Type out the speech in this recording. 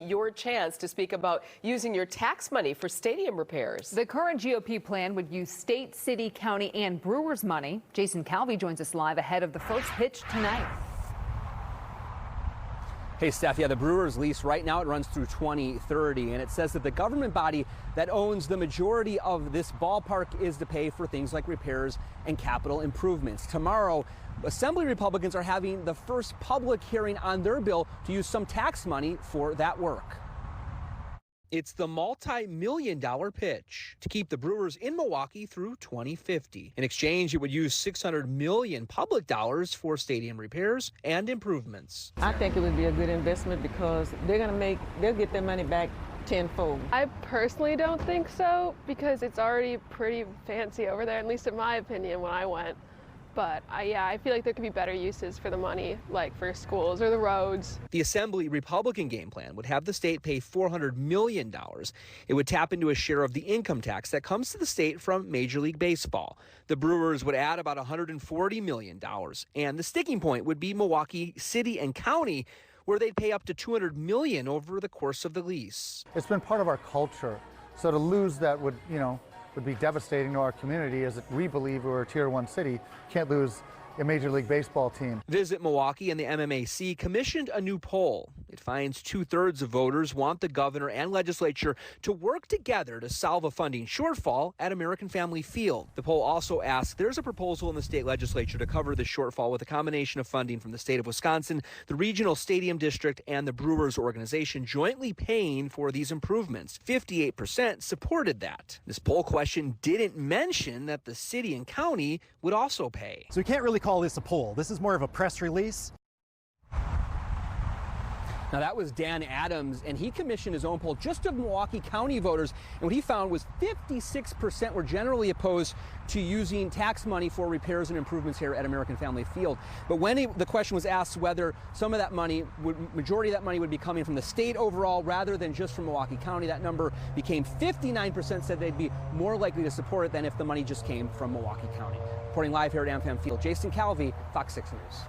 Your chance to speak about using your tax money for stadium repairs. The current GOP plan would use state, city, county, and Brewers money. Jason Calvi joins us live ahead of the first pitch tonight. Hey, Steph, yeah, the Brewers lease right now, it runs through 2030, and it says that the government body that owns the majority of this ballpark is to pay for things like repairs and capital improvements. Tomorrow, Assembly Republicans are having the first public hearing on their bill to use some tax money for that work. It's the multi-million-dollar pitch to keep the Brewers in Milwaukee through 2050. In exchange, it would use $600 million public dollars for stadium repairs and improvements. I think it would be a good investment because they'll get their money back tenfold. I personally don't think so because it's already pretty fancy over there, at least in my opinion when I went. But I feel like there could be better uses for the money, like for schools or the roads. The Assembly Republican game plan would have the state pay $400 million. It would tap into a share of the income tax that comes to the state from Major League Baseball. The Brewers would add about $140 million. And the sticking point would be Milwaukee City and County, where they'd pay up to $200 million over the course of the lease. It's been part of our culture. So to lose that would be devastating to our community, as we believe we're a Tier 1 city. Can't lose a Major League Baseball team. Visit Milwaukee and the MMAC commissioned a new poll. It finds 2/3 of voters want the governor and legislature to work together to solve a funding shortfall at American Family Field. The poll also asks, there's a proposal in the state legislature to cover the shortfall with a combination of funding from the state of Wisconsin, the regional stadium district, and the Brewers organization jointly paying for these improvements. 58% supported that. This poll question didn't mention that the city and county would also pay. So we can't really call this a poll. This is more of a press release. Now, that was Dan Adams, and he commissioned his own poll just of Milwaukee County voters, and what he found was 56% were generally opposed to using tax money for repairs and improvements here at American Family Field. But when the question was asked whether some of that money, majority of that money would be coming from the state overall rather than just from Milwaukee County, that number became 59% said they'd be more likely to support it than if the money just came from Milwaukee County. Reporting live here at AmFam Field, Jason Calvi, FOX 6 News.